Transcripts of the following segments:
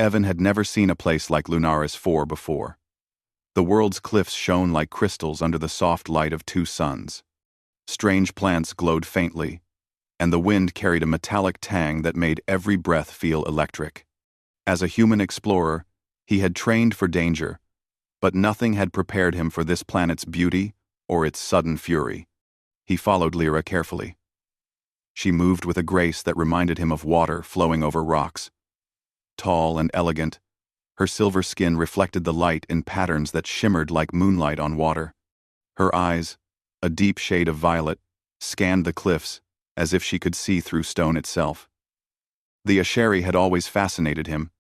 Evan had never seen a place like Lunaris 4 before. The world's cliffs shone like crystals under the soft light of two suns. Strange plants glowed faintly, and the wind carried a metallic tang that made every breath feel electric. As a human explorer, he had trained for danger, but nothing had prepared him for this planet's beauty or its sudden fury. He followed Lyra carefully. She moved with a grace that reminded him of water flowing over rocks. Tall and elegant, her silver skin reflected the light in patterns that shimmered like moonlight on water. Her eyes, a deep shade of violet, scanned the cliffs as if she could see through stone itself. The Asheri had always fascinated him,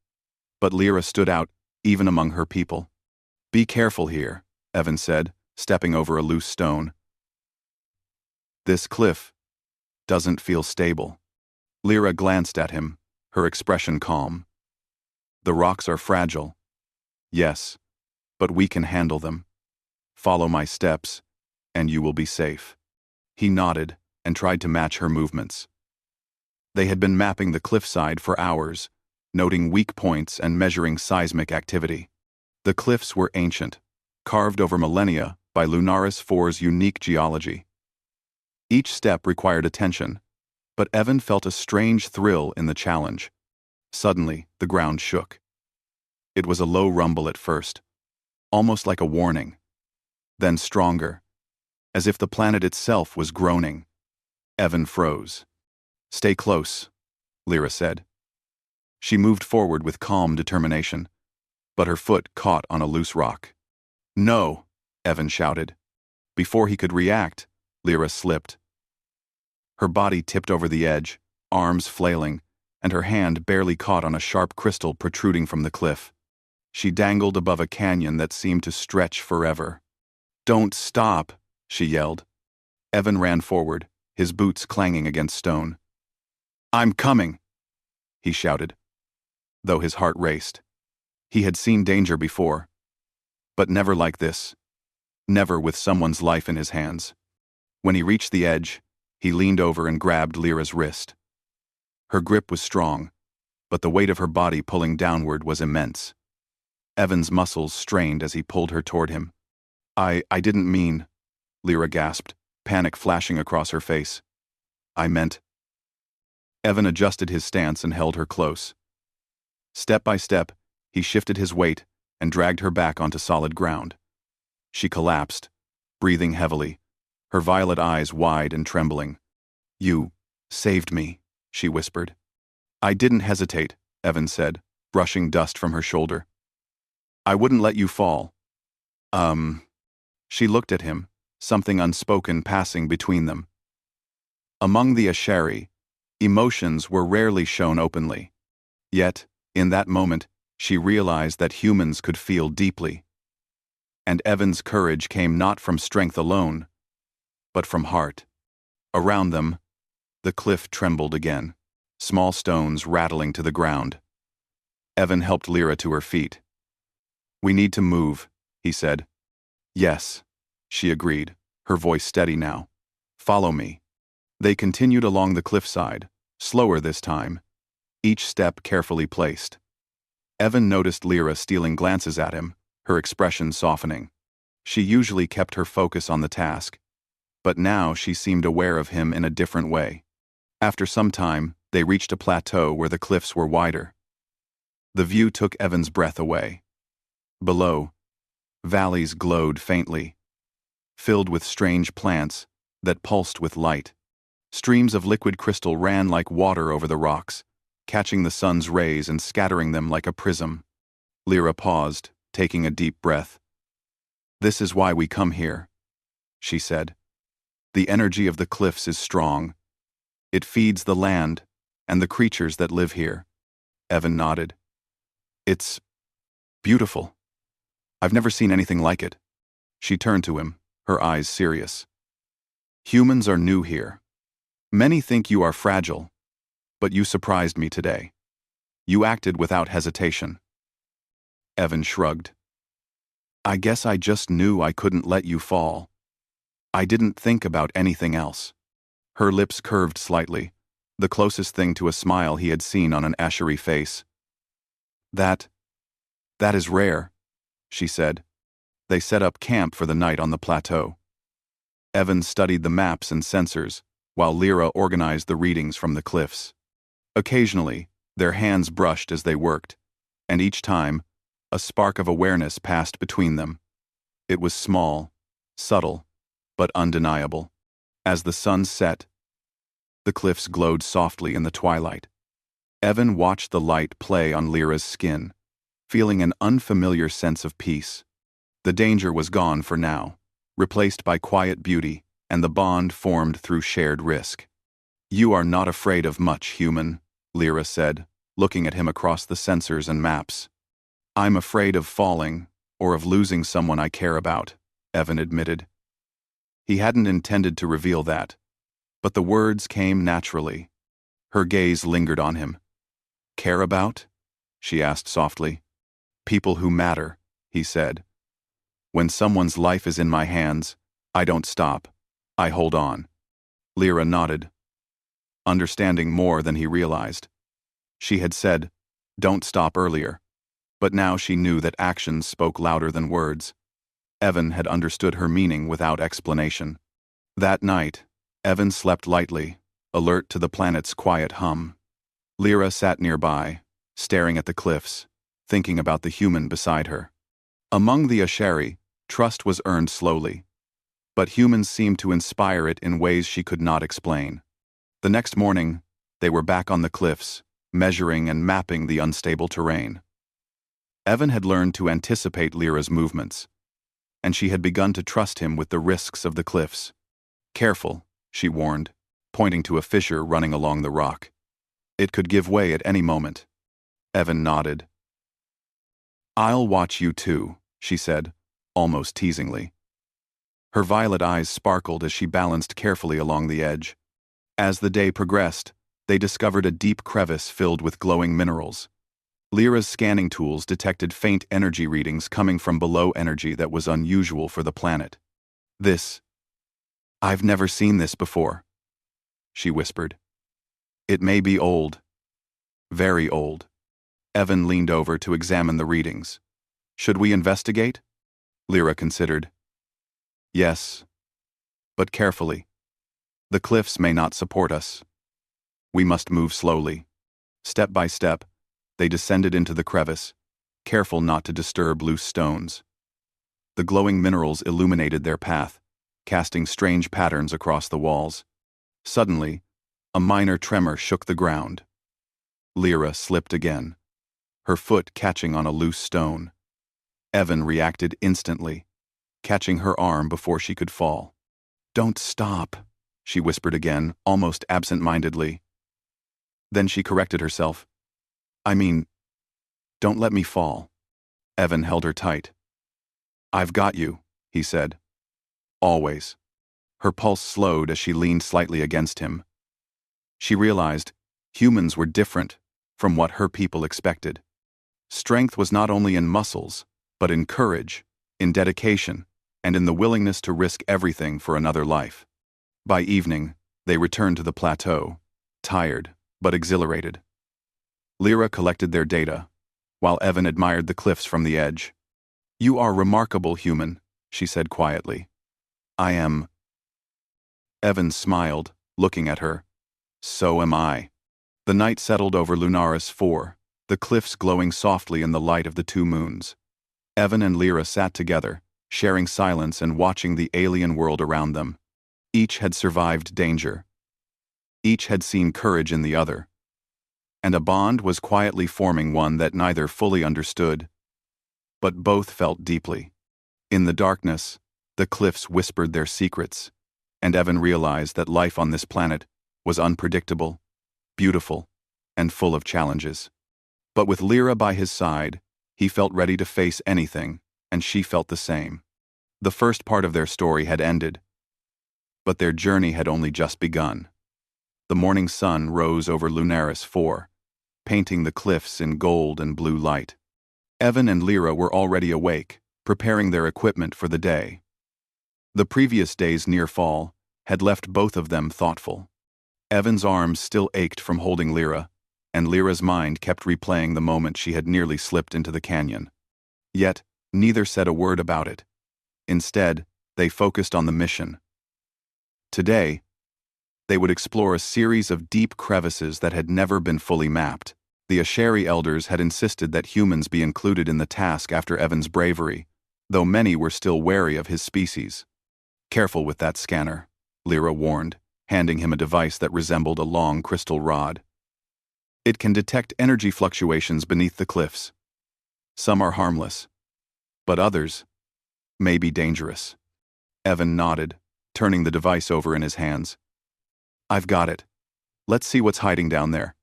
but Lyra stood out even among her people. "Be careful here," Evan said, stepping over a loose stone. "This cliff doesn't feel stable." Lyra glanced at him, her expression calm. "The rocks are fragile. Yes, but we can handle them. Follow my steps, and you will be safe." He nodded and tried to match her movements. They had been mapping the cliffside for hours, noting weak points and measuring seismic activity. The cliffs were ancient, carved over millennia by Lunaris 4's unique geology. Each step required attention, but Evan felt a strange thrill in the challenge. Suddenly, the ground shook. It was a low rumble at first, almost like a warning, then stronger, as if the planet itself was groaning. Evan froze. "Stay close," Lyra said. She moved forward with calm determination, but her foot caught on a loose rock. "No!" Evan shouted. Before he could react, Lyra slipped. Her body tipped over the edge, arms flailing, and her hand barely caught on a sharp crystal protruding from the cliff. She dangled above a canyon that seemed to stretch forever. "Don't stop!" she yelled. Evan ran forward, his boots clanging against stone. "I'm coming!" he shouted, though his heart raced. He had seen danger before, but never like this. Never with someone's life in his hands. When he reached the edge, he leaned over and grabbed Lyra's wrist. Her grip was strong, but the weight of her body pulling downward was immense. Evan's muscles strained as he pulled her toward him. I didn't mean," Lyra gasped, panic flashing across her face. "I meant..." Evan adjusted his stance and held her close. Step by step, he shifted his weight and dragged her back onto solid ground. She collapsed, breathing heavily, her violet eyes wide and trembling. "You saved me," she whispered. "I didn't hesitate," Evan said, brushing dust from her shoulder. "I wouldn't let you fall." She looked at him, something unspoken passing between them. Among the Asheri, emotions were rarely shown openly. Yet, in that moment, she realized that humans could feel deeply. And Evan's courage came not from strength alone, but from heart. Around them, the cliff trembled again, small stones rattling to the ground. Evan helped Lyra to her feet. "We need to move," he said. "Yes," she agreed, her voice steady now. "Follow me." They continued along the cliffside, slower this time, each step carefully placed. Evan noticed Lyra stealing glances at him, her expression softening. She usually kept her focus on the task, but now she seemed aware of him in a different way. After some time, they reached a plateau where the cliffs were wider. The view took Evan's breath away. Below, valleys glowed faintly, filled with strange plants that pulsed with light. Streams of liquid crystal ran like water over the rocks, catching the sun's rays and scattering them like a prism. Lyra paused, taking a deep breath. "This is why we come here," she said. "The energy of the cliffs is strong. It feeds the land and the creatures that live here." Evan nodded. "It's beautiful. I've never seen anything like it." She turned to him, her eyes serious. "Humans are new here. Many think you are fragile, but you surprised me today. You acted without hesitation." Evan shrugged. "I guess I just knew I couldn't let you fall. I didn't think about anything else." Her lips curved slightly, the closest thing to a smile he had seen on an Asheri face. That is rare, she said. They set up camp for the night on the plateau. Evan studied the maps and sensors, while Lyra organized the readings from the cliffs. Occasionally, their hands brushed as they worked, and each time, a spark of awareness passed between them. It was small, subtle, but undeniable. As the sun set, the cliffs glowed softly in the twilight. Evan watched the light play on Lyra's skin, feeling an unfamiliar sense of peace. The danger was gone for now, replaced by quiet beauty and the bond formed through shared risk. "You are not afraid of much, human," Lyra said, looking at him across the sensors and maps. "I'm afraid of falling, or of losing someone I care about," Evan admitted. He hadn't intended to reveal that, but the words came naturally. Her gaze lingered on him. "Care about?" she asked softly. "People who matter," he said. "When someone's life is in my hands, I don't stop. I hold on." Lyra nodded, understanding more than he realized. She had said, "Don't stop," earlier, but now she knew that actions spoke louder than words. Evan had understood her meaning without explanation. That night, Evan slept lightly, alert to the planet's quiet hum. Lyra sat nearby, staring at the cliffs, thinking about the human beside her. Among the Asheri, trust was earned slowly, but humans seemed to inspire it in ways she could not explain. The next morning, they were back on the cliffs, measuring and mapping the unstable terrain. Evan had learned to anticipate Lyra's movements, and she had begun to trust him with the risks of the cliffs. "Careful," she warned, pointing to a fissure running along the rock. "It could give way at any moment." Evan nodded. "I'll watch you too," she said, almost teasingly. Her violet eyes sparkled as she balanced carefully along the edge. As the day progressed, they discovered a deep crevice filled with glowing minerals. Lyra's scanning tools detected faint energy readings coming from below energy that was unusual for the planet. "I've never seen this before," she whispered. "It may be old. Very old." Evan leaned over to examine the readings. "Should we investigate?" Lyra considered. "Yes, but carefully. The cliffs may not support us. We must move slowly." Step by step, they descended into the crevice, careful not to disturb loose stones. The glowing minerals illuminated their path, casting strange patterns across the walls. Suddenly, a minor tremor shook the ground. Lyra slipped again, her foot catching on a loose stone. Evan reacted instantly, catching her arm before she could fall. "Don't stop," she whispered again, almost absent-mindedly. Then she corrected herself. "I mean, don't let me fall." Evan held her tight. "I've got you," he said. "Always." Her pulse slowed as she leaned slightly against him. She realized humans were different from what her people expected. Strength was not only in muscles, but in courage, in dedication, and in the willingness to risk everything for another life. By evening, they returned to the plateau, tired but exhilarated. Lyra collected their data, while Evan admired the cliffs from the edge. "You are remarkable, human," she said quietly. "I am." Evan smiled, looking at her. "So am I." The night settled over Lunaris 4, the cliffs glowing softly in the light of the two moons. Evan and Lyra sat together, sharing silence and watching the alien world around them. Each had survived danger. Each had seen courage in the other. And a bond was quietly forming, one that neither fully understood, but both felt deeply. In the darkness, the cliffs whispered their secrets, and Evan realized that life on this planet was unpredictable, beautiful, and full of challenges. But with Lyra by his side, he felt ready to face anything, and she felt the same. The first part of their story had ended, but their journey had only just begun. The morning sun rose over Lunaris 4, painting the cliffs in gold and blue light. Evan and Lyra were already awake, preparing their equipment for the day. The previous day's near fall had left both of them thoughtful. Evan's arms still ached from holding Lyra, and Lyra's mind kept replaying the moment she had nearly slipped into the canyon. Yet, neither said a word about it. Instead, they focused on the mission. Today, they would explore a series of deep crevices that had never been fully mapped. The Asheri elders had insisted that humans be included in the task after Evan's bravery, though many were still wary of his species. "Careful with that scanner," Lyra warned, handing him a device that resembled a long crystal rod. "It can detect energy fluctuations beneath the cliffs. Some are harmless, but others may be dangerous." Evan nodded, turning the device over in his hands. "I've got it. Let's see what's hiding down there."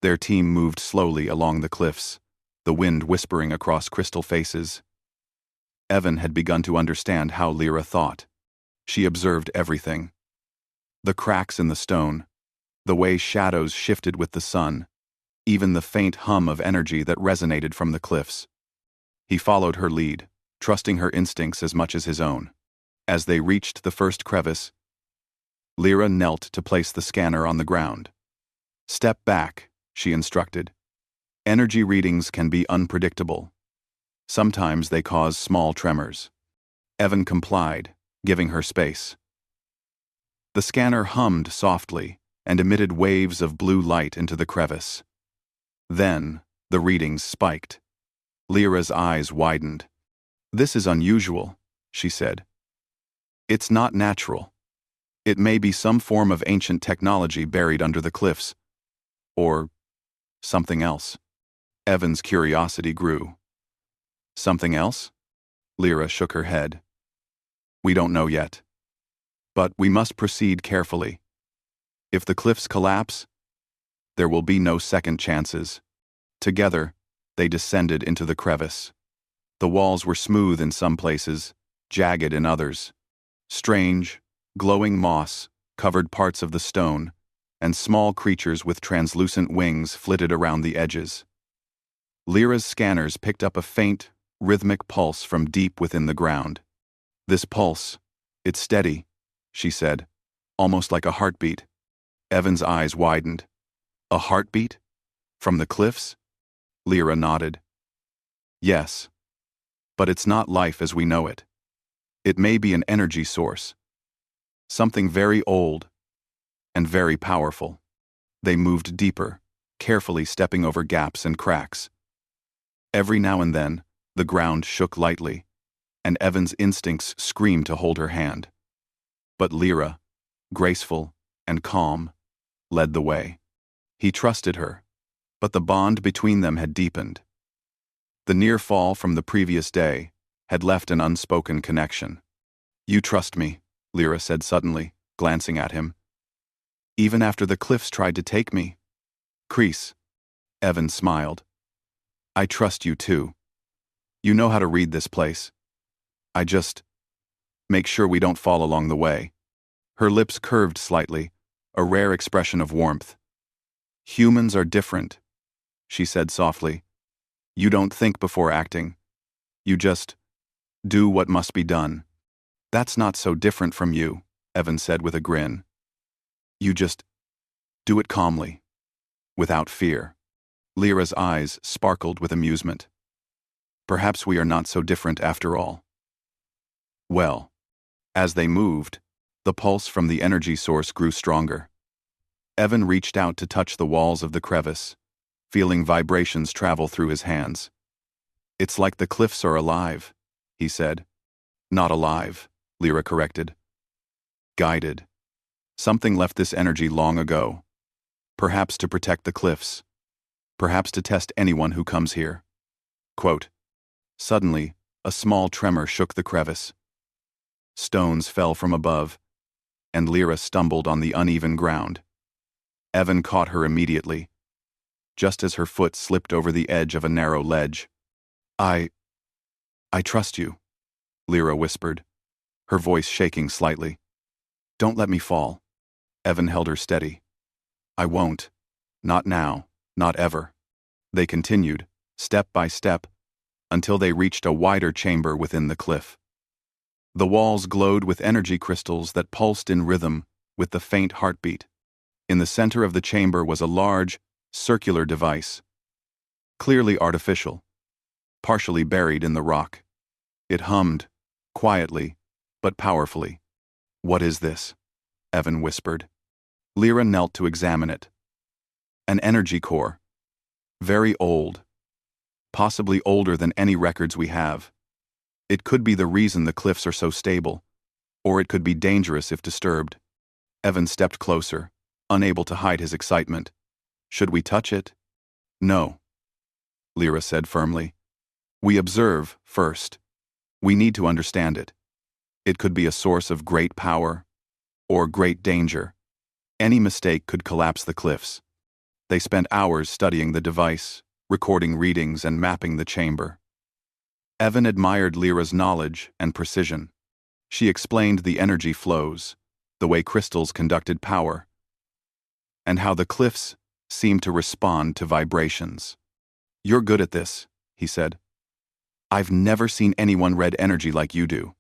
Their team moved slowly along the cliffs, the wind whispering across crystal faces. Evan had begun to understand how Lyra thought. She observed everything. The cracks in the stone, the way shadows shifted with the sun, even the faint hum of energy that resonated from the cliffs. He followed her lead, trusting her instincts as much as his own. As they reached the first crevice, Lyra knelt to place the scanner on the ground. "Step back," she instructed. "Energy readings can be unpredictable. Sometimes they cause small tremors." Evan complied, giving her space. The scanner hummed softly and emitted waves of blue light into the crevice. Then, the readings spiked. Lyra's eyes widened. "This is unusual," she said. "It's not natural. It may be some form of ancient technology buried under the cliffs. Or something else." Evan's curiosity grew. "Something else?" Lyra shook her head. "We don't know yet. But we must proceed carefully. If the cliffs collapse, there will be no second chances." Together, they descended into the crevice. The walls were smooth in some places, jagged in others. Strange, glowing moss covered parts of the stone, and small creatures with translucent wings flitted around the edges. Lyra's scanners picked up a faint, rhythmic pulse from deep within the ground. "This pulse, it's steady," she said, "almost like a heartbeat." Evan's eyes widened. "A heartbeat? From the cliffs?" Lyra nodded. "Yes, but it's not life as we know it. It may be an energy source. Something very old and very powerful." They moved deeper, carefully stepping over gaps and cracks. Every now and then, the ground shook lightly, and Evan's instincts screamed to hold her hand. But Lyra, graceful and calm, led the way. He trusted her, but the bond between them had deepened. The near fall from the previous day had left an unspoken connection. "You trust me," Lyra said suddenly, glancing at him. "Even after the cliffs tried to take me?" "Kreese." Evan smiled. "I trust you too. You know how to read this place. I just make sure we don't fall along the way." Her lips curved slightly, a rare expression of warmth. "Humans are different," she said softly. "You don't think before acting. You just do what must be done." "That's not so different from you," Evan said with a grin. "You just do it calmly, without fear." Lyra's eyes sparkled with amusement. "Perhaps we are not so different after all." Well, as they moved, the pulse from the energy source grew stronger. Evan reached out to touch the walls of the crevice, feeling vibrations travel through his hands. "It's like the cliffs are alive," he said. "Not alive," Lyra corrected. "Guided. Something left this energy long ago. Perhaps to protect the cliffs. Perhaps to test anyone who comes here." Quote. Suddenly, a small tremor shook the crevice. Stones fell from above, and Lyra stumbled on the uneven ground. Evan caught her immediately, just as her foot slipped over the edge of a narrow ledge. I trust you," Lyra whispered, her voice shaking slightly. "Don't let me fall." Evan held her steady. "I won't. Not now, not ever." They continued, step by step, until they reached a wider chamber within the cliff. The walls glowed with energy crystals that pulsed in rhythm with the faint heartbeat. In the center of the chamber was a large, circular device. Clearly artificial, partially buried in the rock. It hummed, quietly, but powerfully. "What is this?" Evan whispered. Lyra knelt to examine it. An energy core. Very old. Possibly older than any records we have. It could be the reason the cliffs are so stable, or it could be dangerous if disturbed. Evan stepped closer, unable to hide his excitement. "Should we touch it?" "No," Lyra said firmly. "We observe first. We need to understand it. It could be a source of great power, or great danger. Any mistake could collapse the cliffs." They spent hours studying the device, recording readings and mapping the chamber. Evan admired Lyra's knowledge and precision. She explained the energy flows, the way crystals conducted power, and how the cliffs seemed to respond to vibrations. "You're good at this," he said. "I've never seen anyone read energy like you do."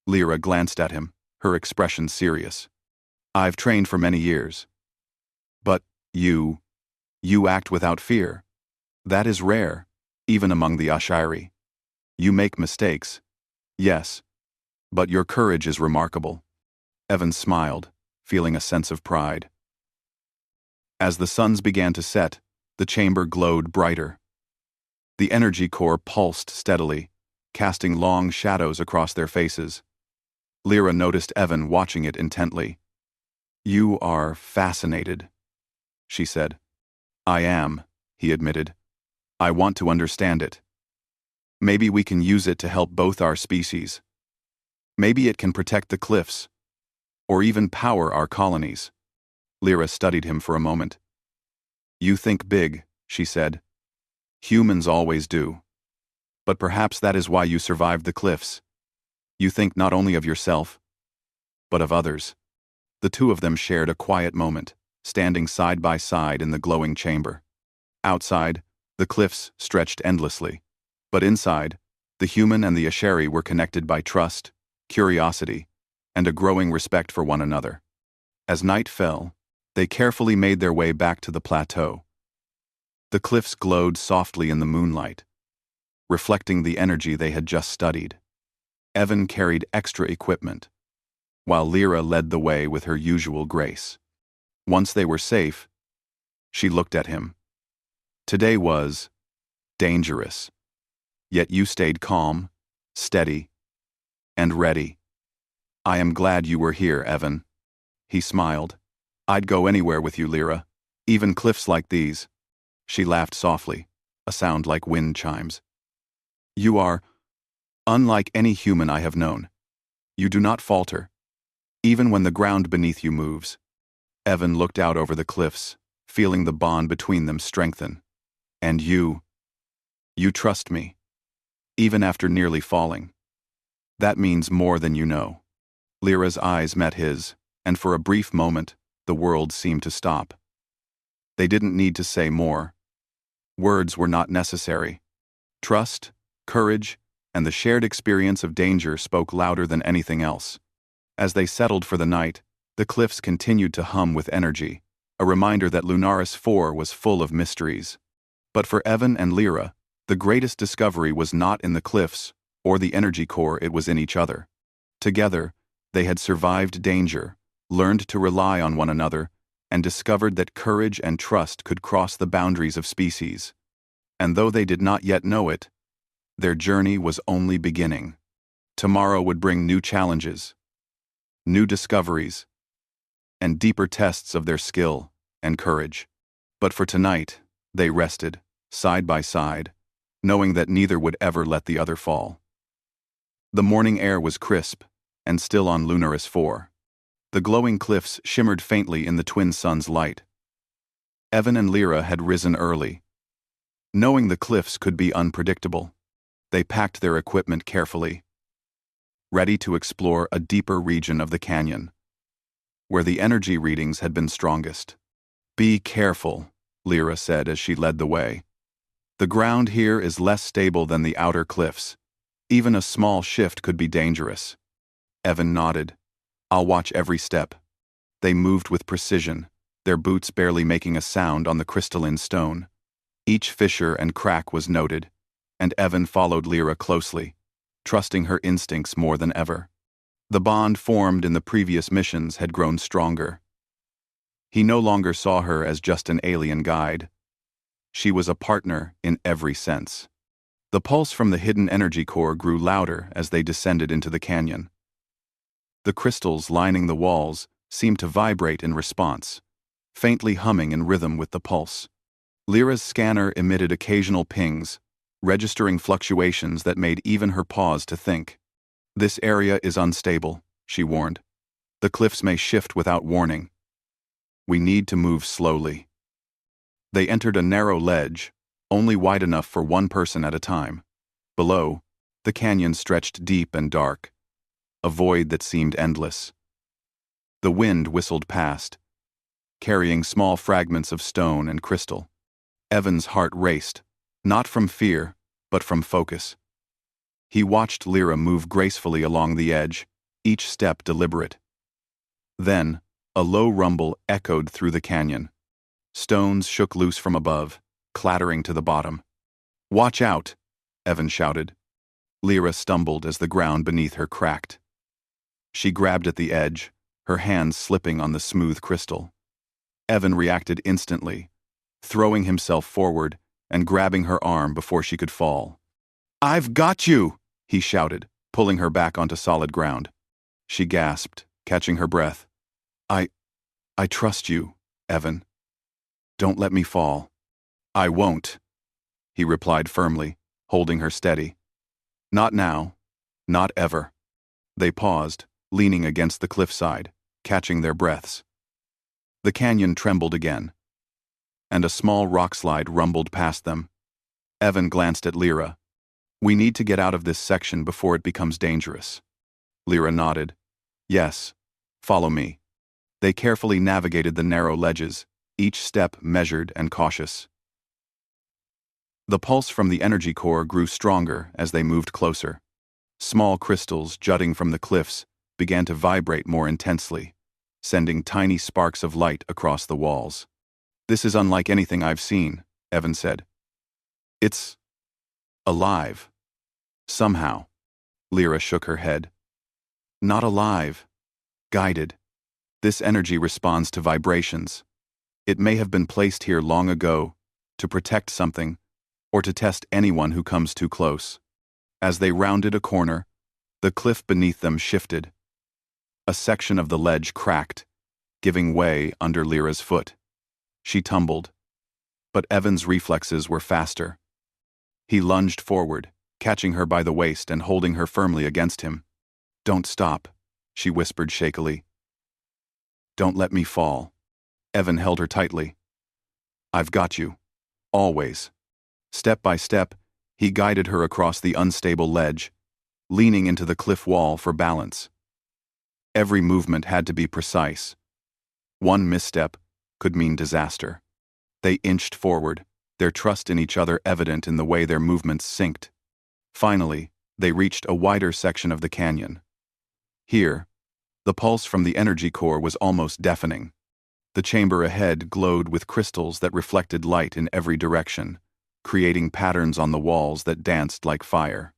Lyra glanced at him, her expression serious. "I've trained for many years. But you act without fear. That is rare, even among the Ashari. You make mistakes, yes, but your courage is remarkable." Evan smiled, feeling a sense of pride. As the suns began to set, the chamber glowed brighter. The energy core pulsed steadily, casting long shadows across their faces. Lyra noticed Evan watching it intently. "You are fascinated," she said. "I am," he admitted. "I want to understand it. Maybe we can use it to help both our species. Maybe it can protect the cliffs, or even power our colonies." Lyra studied him for a moment. "You think big," she said. "Humans always do. But perhaps that is why you survived the cliffs. You think not only of yourself, but of others." The two of them shared a quiet moment, standing side by side in the glowing chamber. Outside, the cliffs stretched endlessly. But inside, the human and the Asheri were connected by trust, curiosity, and a growing respect for one another. As night fell, they carefully made their way back to the plateau. The cliffs glowed softly in the moonlight, reflecting the energy they had just studied. Evan carried extra equipment, while Lyra led the way with her usual grace. Once they were safe, she looked at him. "Today was dangerous. Yet you stayed calm, steady, and ready. I am glad you were here, Evan." He smiled. "I'd go anywhere with you, Lyra, even cliffs like these." She laughed softly, a sound like wind chimes. "You are unlike any human I have known. You do not falter, even when the ground beneath you moves." Evan looked out over the cliffs, feeling the bond between them strengthen. "And you trust me, even after nearly falling. That means more than you know." Lyra's eyes met his, and for a brief moment, the world seemed to stop. They didn't need to say more. Words were not necessary. Trust, courage, and the shared experience of danger spoke louder than anything else. As they settled for the night, the cliffs continued to hum with energy, a reminder that Lunaris 4 was full of mysteries. But for Evan and Lyra, the greatest discovery was not in the cliffs or the energy core, it was in each other. Together, they had survived danger, learned to rely on one another, and discovered that courage and trust could cross the boundaries of species. And though they did not yet know it, their journey was only beginning. Tomorrow would bring new challenges, new discoveries, and deeper tests of their skill and courage. But for tonight, they rested, side by side, knowing that neither would ever let the other fall. The morning air was crisp, and still on Lunaris 4. The glowing cliffs shimmered faintly in the twin suns' light. Evan and Lyra had risen early. Knowing the cliffs could be unpredictable, they packed their equipment carefully, ready to explore a deeper region of the canyon, where the energy readings had been strongest. "Be careful," Lyra said as she led the way. "The ground here is less stable than the outer cliffs. Even a small shift could be dangerous." Evan nodded. "I'll watch every step." They moved with precision, their boots barely making a sound on the crystalline stone. Each fissure and crack was noted, and Evan followed Lyra closely, trusting her instincts more than ever. The bond formed in the previous missions had grown stronger. He no longer saw her as just an alien guide. She was a partner in every sense. The pulse from the hidden energy core grew louder as they descended into the canyon. The crystals lining the walls seemed to vibrate in response, faintly humming in rhythm with the pulse. Lyra's scanner emitted occasional pings, registering fluctuations that made even her pause to think. "This area is unstable," she warned. "The cliffs may shift without warning. We need to move slowly." They entered a narrow ledge, only wide enough for one person at a time. Below, the canyon stretched deep and dark, a void that seemed endless. The wind whistled past, carrying small fragments of stone and crystal. Evan's heart raced, not from fear, but from focus. He watched Lyra move gracefully along the edge, each step deliberate. Then, a low rumble echoed through the canyon. Stones shook loose from above, clattering to the bottom. "Watch out!" Evan shouted. Lyra stumbled as the ground beneath her cracked. She grabbed at the edge, her hands slipping on the smooth crystal. Evan reacted instantly, throwing himself forward and grabbing her arm before she could fall. "I've got you!" he shouted, pulling her back onto solid ground. She gasped, catching her breath. I trust you, Evan. Don't let me fall." "I won't," he replied firmly, holding her steady. "Not now. Not ever." They paused, leaning against the cliffside, catching their breaths. The canyon trembled again, and a small rock slide rumbled past them. Evan glanced at Lyra. "We need to get out of this section before it becomes dangerous." Lyra nodded. "Yes, follow me." They carefully navigated the narrow ledges, each step measured and cautious. The pulse from the energy core grew stronger as they moved closer. Small crystals jutting from the cliffs began to vibrate more intensely, sending tiny sparks of light across the walls. "This is unlike anything I've seen," Evan said. "It's alive. Somehow." Lyra shook her head. "Not alive. Guided. This energy responds to vibrations. It may have been placed here long ago, to protect something, or to test anyone who comes too close." As they rounded a corner, the cliff beneath them shifted. A section of the ledge cracked, giving way under Lyra's foot. She tumbled, but Evan's reflexes were faster. He lunged forward, catching her by the waist and holding her firmly against him. "Don't stop," she whispered shakily. "Don't let me fall." Evan held her tightly. "I've got you. Always." Step by step, he guided her across the unstable ledge, leaning into the cliff wall for balance. Every movement had to be precise. One misstep could mean disaster. They inched forward, their trust in each other evident in the way their movements synced. Finally, they reached a wider section of the canyon. Here, the pulse from the energy core was almost deafening. The chamber ahead glowed with crystals that reflected light in every direction, creating patterns on the walls that danced like fire.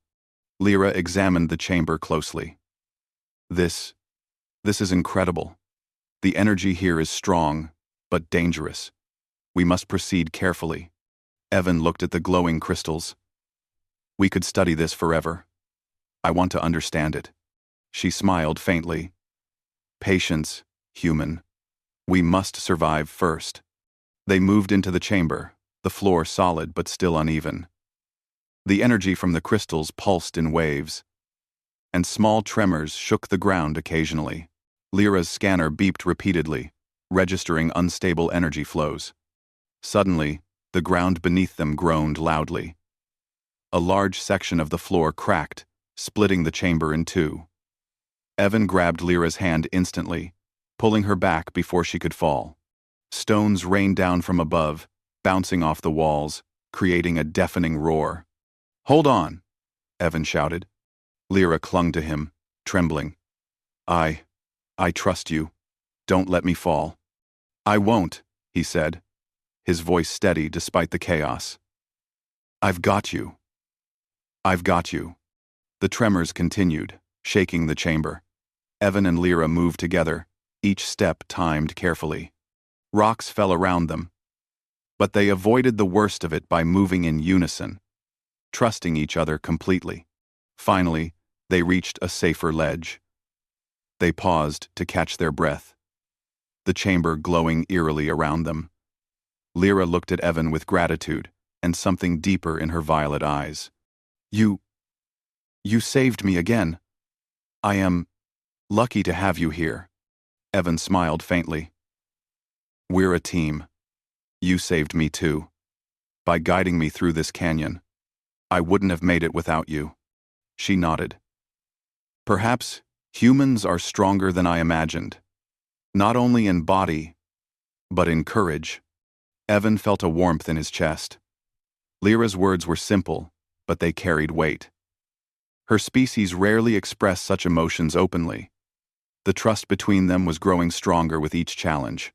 Lyra examined the chamber closely. This is incredible. The energy here is strong, but dangerous. We must proceed carefully." Evan looked at the glowing crystals. "We could study this forever. I want to understand it." She smiled faintly. "Patience, human. We must survive first." They moved into the chamber, the floor solid but still uneven. The energy from the crystals pulsed in waves, and small tremors shook the ground occasionally. Lyra's scanner beeped repeatedly, registering unstable energy flows. Suddenly, the ground beneath them groaned loudly. A large section of the floor cracked, splitting the chamber in two. Evan grabbed Lyra's hand instantly, pulling her back before she could fall. Stones rained down from above, bouncing off the walls, creating a deafening roar. "Hold on," Evan shouted. Lyra clung to him, trembling. I trust you. Don't let me fall." I won't, he said, his voice steady despite the chaos. I've got you. I've got you. The tremors continued, shaking the chamber. Evan and Lyra moved together, each step timed carefully. Rocks fell around them, but they avoided the worst of it by moving in unison, trusting each other completely. Finally, they reached a safer ledge. They paused to catch their breath, the chamber glowing eerily around them. Lyra looked at Evan with gratitude and something deeper in her violet eyes. You saved me again. I am lucky to have you here. Evan smiled faintly. We're a team. You saved me too. By guiding me through this canyon. I wouldn't have made it without you. She nodded. Perhaps humans are stronger than I imagined. Not only in body, but in courage. Evan felt a warmth in his chest. Lyra's words were simple, but they carried weight. Her species rarely expressed such emotions openly. The trust between them was growing stronger with each challenge.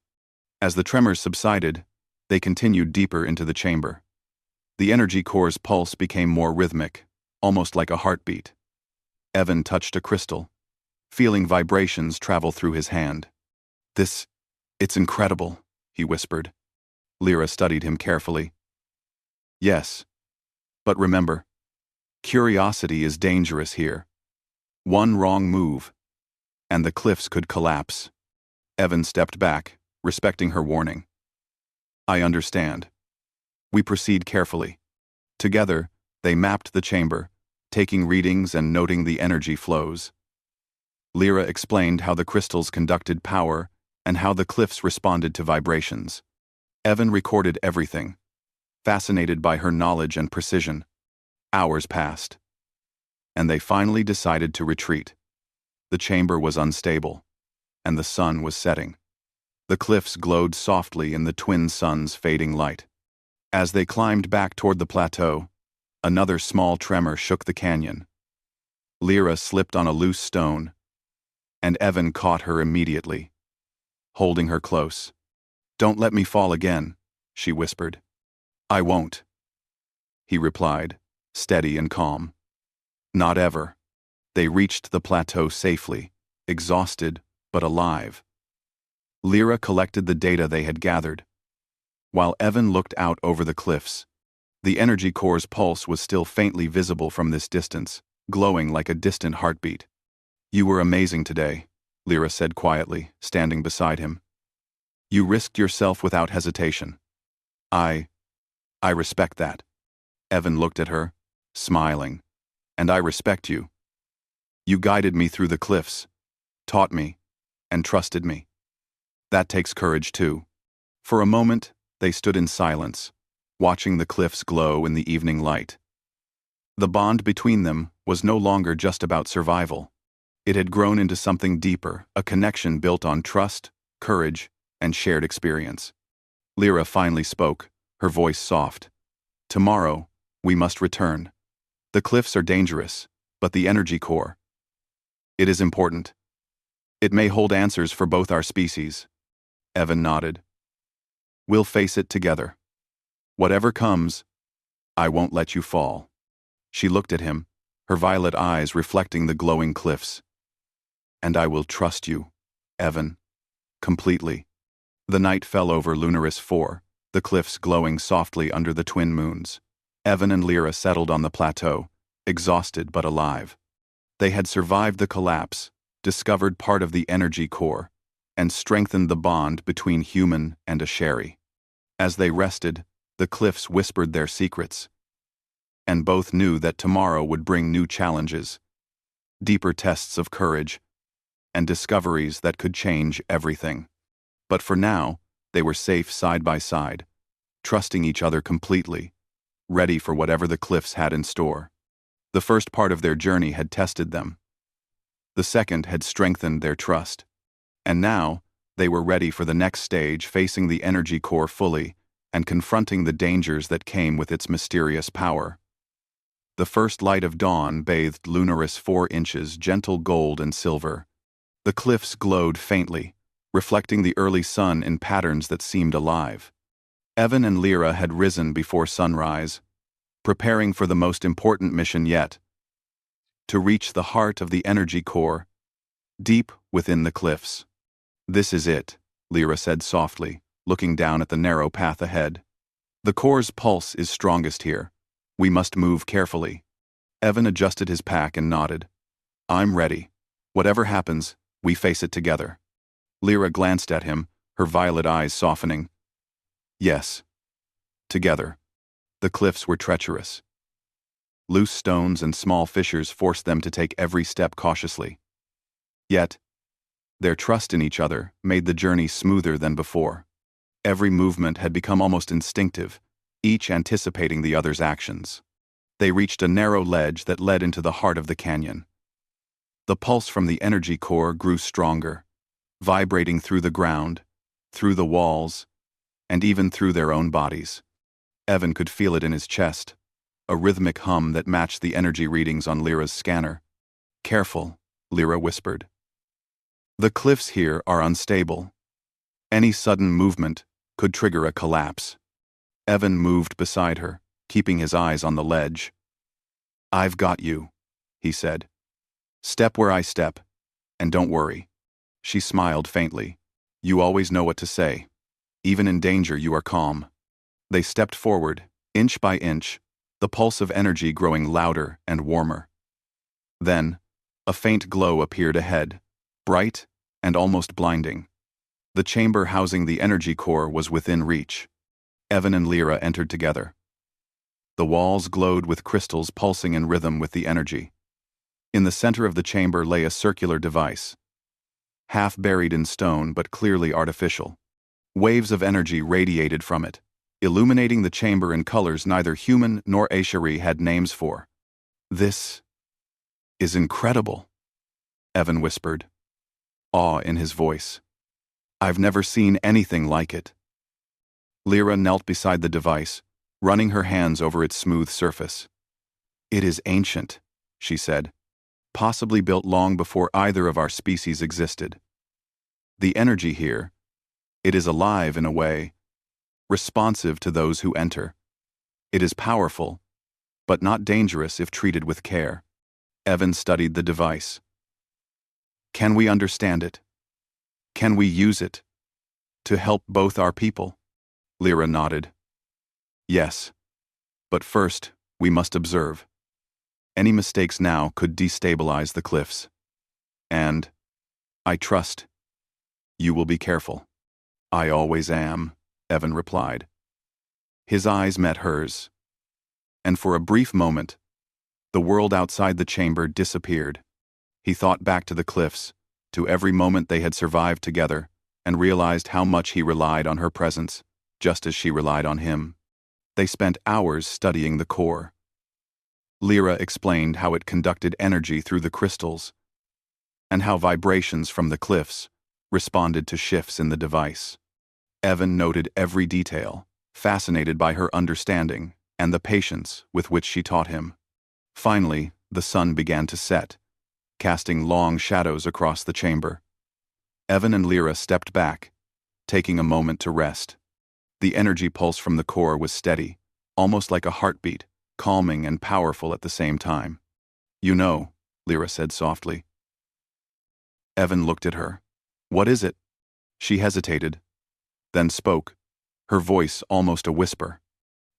As the tremors subsided, they continued deeper into the chamber. The energy core's pulse became more rhythmic, almost like a heartbeat. Evan touched a crystal, feeling vibrations travel through his hand. It's incredible, he whispered. Lyra studied him carefully. Yes, but remember, curiosity is dangerous here. One wrong move, and the cliffs could collapse. Evan stepped back, respecting her warning. I understand. We proceed carefully. Together, they mapped the chamber, taking readings and noting the energy flows. Lyra explained how the crystals conducted power and how the cliffs responded to vibrations. Evan recorded everything, fascinated by her knowledge and precision. Hours passed, and they finally decided to retreat. The chamber was unstable, and the sun was setting. The cliffs glowed softly in the twin suns' fading light. As they climbed back toward the plateau, another small tremor shook the canyon. Lyra slipped on a loose stone, and Evan caught her immediately, holding her close. Don't let me fall again, she whispered. I won't, he replied, steady and calm. Not ever. They reached the plateau safely, exhausted but alive. Lyra collected the data they had gathered, while Evan looked out over the cliffs. The energy core's pulse was still faintly visible from this distance, glowing like a distant heartbeat. You were amazing today, Lyra said quietly, standing beside him. You risked yourself without hesitation. I respect that. Evan looked at her, smiling. And I respect you. You guided me through the cliffs, taught me, and trusted me. That takes courage too. For a moment, they stood in silence, watching the cliffs glow in the evening light. The bond between them was no longer just about survival. It had grown into something deeper, a connection built on trust, courage, and shared experience. Lyra finally spoke, her voice soft. Tomorrow, we must return. The cliffs are dangerous, but the energy core. It is important. It may hold answers for both our species. Evan nodded. We'll face it together. Whatever comes, I won't let you fall. She looked at him, her violet eyes reflecting the glowing cliffs. And I will trust you, Evan, completely. The night fell over Lunaris 4, the cliffs glowing softly under the twin moons. Evan and Lyra settled on the plateau, exhausted but alive. They had survived the collapse, discovered part of the energy core, and strengthened the bond between human and Asheri. As they rested, the cliffs whispered their secrets. And both knew that tomorrow would bring new challenges, deeper tests of courage, and discoveries that could change everything. But for now, they were safe side by side, trusting each other completely, ready for whatever the cliffs had in store. The first part of their journey had tested them. The second had strengthened their trust. And now, they were ready for the next stage, facing the energy core fully and confronting the dangers that came with its mysterious power. The first light of dawn bathed Lunaris 4 inches, gentle gold and silver. The cliffs glowed faintly, reflecting the early sun in patterns that seemed alive. Evan and Lyra had risen before sunrise, preparing for the most important mission yet, to reach the heart of the energy core, deep within the cliffs. "This is it," Lyra said softly, looking down at the narrow path ahead. "The core's pulse is strongest here. We must move carefully." Evan adjusted his pack and nodded. "I'm ready. Whatever happens, we face it together." Lyra glanced at him, her violet eyes softening. "Yes. Together." The cliffs were treacherous. Loose stones and small fissures forced them to take every step cautiously. Yet, their trust in each other made the journey smoother than before. Every movement had become almost instinctive, each anticipating the other's actions. They reached a narrow ledge that led into the heart of the canyon. The pulse from the energy core grew stronger, vibrating through the ground, through the walls, and even through their own bodies. Evan could feel it in his chest, a rhythmic hum that matched the energy readings on Lyra's scanner. "Careful," Lyra whispered. "The cliffs here are unstable. Any sudden movement could trigger a collapse." Evan moved beside her, keeping his eyes on the ledge. "I've got you," he said. "Step where I step, and don't worry." She smiled faintly. "You always know what to say. Even in danger, you are calm." They stepped forward, inch by inch, the pulse of energy growing louder and warmer. Then, a faint glow appeared ahead, bright and almost blinding. The chamber housing the energy core was within reach. Evan and Lyra entered together. The walls glowed with crystals pulsing in rhythm with the energy. In the center of the chamber lay a circular device, half buried in stone but clearly artificial. Waves of energy radiated from it, illuminating the chamber in colors neither human nor Ashari had names for. "This is incredible," Evan whispered, awe in his voice. "I've never seen anything like it." Lyra knelt beside the device, running her hands over its smooth surface. "It is ancient," she said, "possibly built long before either of our species existed. The energy here, it is alive in a way, responsive to those who enter. It is powerful, but not dangerous if treated with care." Evan studied the device. "Can we understand it? Can we use it to help both our people?" Lyra nodded. "Yes, but first we must observe. Any mistakes now could destabilize the cliffs. And I trust you will be careful." "I always am," Evan replied. His eyes met hers, and for a brief moment, the world outside the chamber disappeared. He thought back to the cliffs, to every moment they had survived together, and realized how much he relied on her presence, just as she relied on him. They spent hours studying the core. Lyra explained how it conducted energy through the crystals, and how vibrations from the cliffs responded to shifts in the device. Evan noted every detail, fascinated by her understanding and the patience with which she taught him. Finally, the sun began to set, casting long shadows across the chamber. Evan and Lyra stepped back, taking a moment to rest. The energy pulse from the core was steady, almost like a heartbeat, calming and powerful at the same time. "You know," Lyra said softly. Evan looked at her. "What is it?" She hesitated, then spoke, her voice almost a whisper.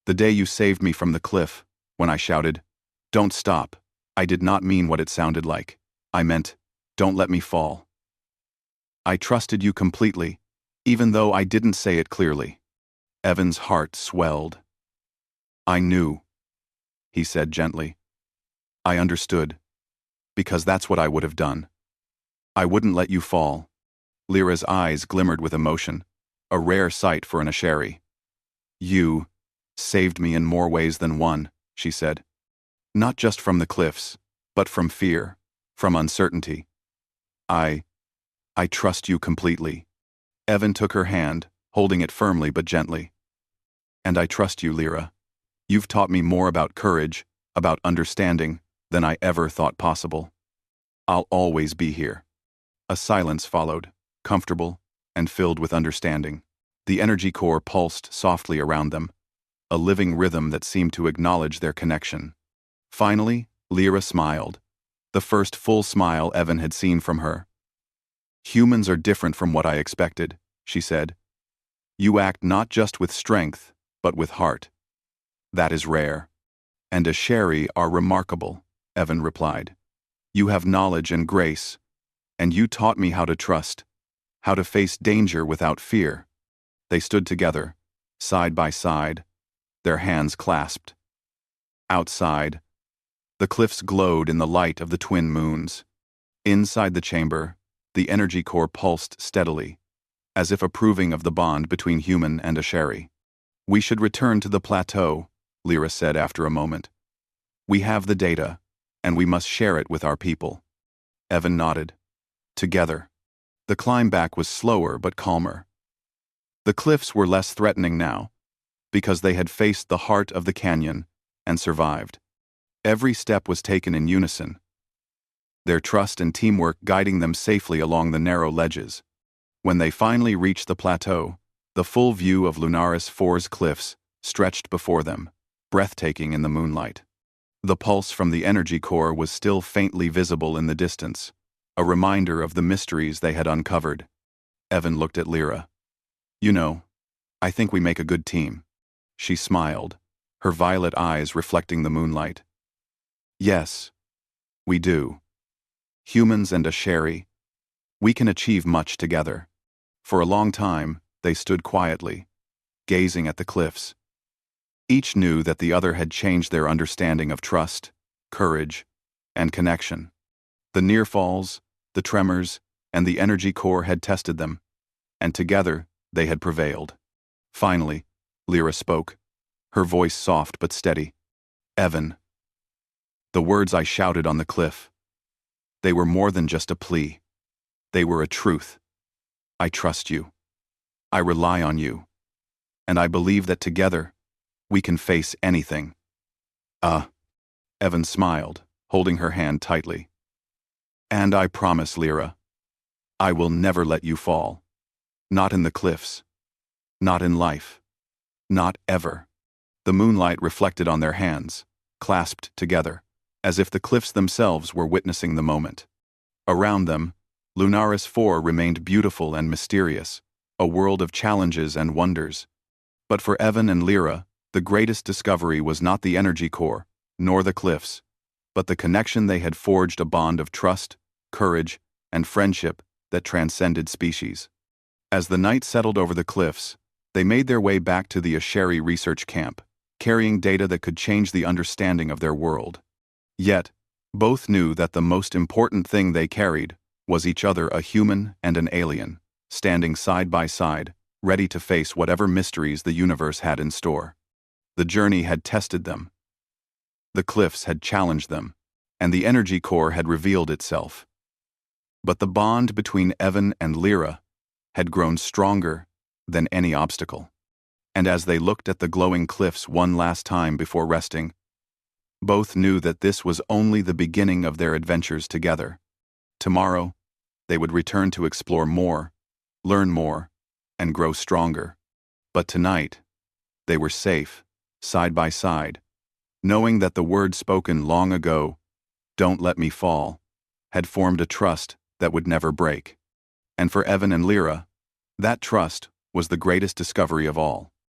"The day you saved me from the cliff, when I shouted, 'Don't stop,' I did not mean what it sounded like. I meant, 'Don't let me fall.' I trusted you completely, even though I didn't say it clearly." Evan's heart swelled. "I knew," he said gently. "I understood, because that's what I would have done. I wouldn't let you fall." Lyra's eyes glimmered with emotion, a rare sight for an Ashari. "You saved me in more ways than one," she said. "Not just from the cliffs, but from fear, from uncertainty. I trust you completely." Evan took her hand, holding it firmly but gently. "And I trust you, Lyra. You've taught me more about courage, about understanding, than I ever thought possible. I'll always be here." A silence followed, comfortable, and filled with understanding. The energy core pulsed softly around them, a living rhythm that seemed to acknowledge their connection. Finally, Lyra smiled, the first full smile Evan had seen from her. "Humans are different from what I expected," she said. "You act not just with strength, but with heart. That is rare." "And Asheri are remarkable," Evan replied. "You have knowledge and grace, and you taught me how to trust, how to face danger without fear." They stood together, side by side, their hands clasped. Outside, the cliffs glowed in the light of the twin moons. Inside the chamber, the energy core pulsed steadily, as if approving of the bond between human and Asheri. "We should return to the plateau," Lyra said after a moment. "We have the data, and we must share it with our people." Evan nodded. Together. The climb back was slower but calmer. The cliffs were less threatening now, because they had faced the heart of the canyon and survived. Every step was taken in unison, their trust and teamwork guiding them safely along the narrow ledges. When they finally reached the plateau, the full view of Lunaris 4's cliffs stretched before them, breathtaking in the moonlight. The pulse from the energy core was still faintly visible in the distance, a reminder of the mysteries they had uncovered. Evan looked at Lyra. "You know, I think we make a good team." She smiled, her violet eyes reflecting the moonlight. "Yes, we do. Humans and Asheri, we can achieve much together." For a long time, they stood quietly, gazing at the cliffs. Each knew that the other had changed their understanding of trust, courage, and connection. The near falls, the tremors, and the energy core had tested them, and together they had prevailed. Finally, Lyra spoke, her voice soft but steady. "Evan, the words I shouted on the cliff, they were more than just a plea. They were a truth. I trust you. I rely on you. And I believe that together, we can face anything." Evan smiled, holding her hand tightly. "And I promise, Lyra, I will never let you fall. Not in the cliffs. Not in life. Not ever." The moonlight reflected on their hands, clasped together, as if the cliffs themselves were witnessing the moment. Around them, Lunaris 4 remained beautiful and mysterious, a world of challenges and wonders. But for Evan and Lyra, the greatest discovery was not the energy core, nor the cliffs, but the connection they had forged, a bond of trust, courage, and friendship that transcended species. As the night settled over the cliffs, they made their way back to the Asheri research camp, carrying data that could change the understanding of their world. Yet, both knew that the most important thing they carried was each other, a human and an alien, standing side by side, ready to face whatever mysteries the universe had in store. The journey had tested them. The cliffs had challenged them, and the energy core had revealed itself. But the bond between Evan and Lyra had grown stronger than any obstacle. And as they looked at the glowing cliffs one last time before resting, both knew that this was only the beginning of their adventures together. Tomorrow, they would return to explore more, learn more, and grow stronger. But tonight, they were safe, side by side, knowing that the word spoken long ago, "Don't let me fall," had formed a trust that would never break. And for Evan and Lyra, that trust was the greatest discovery of all.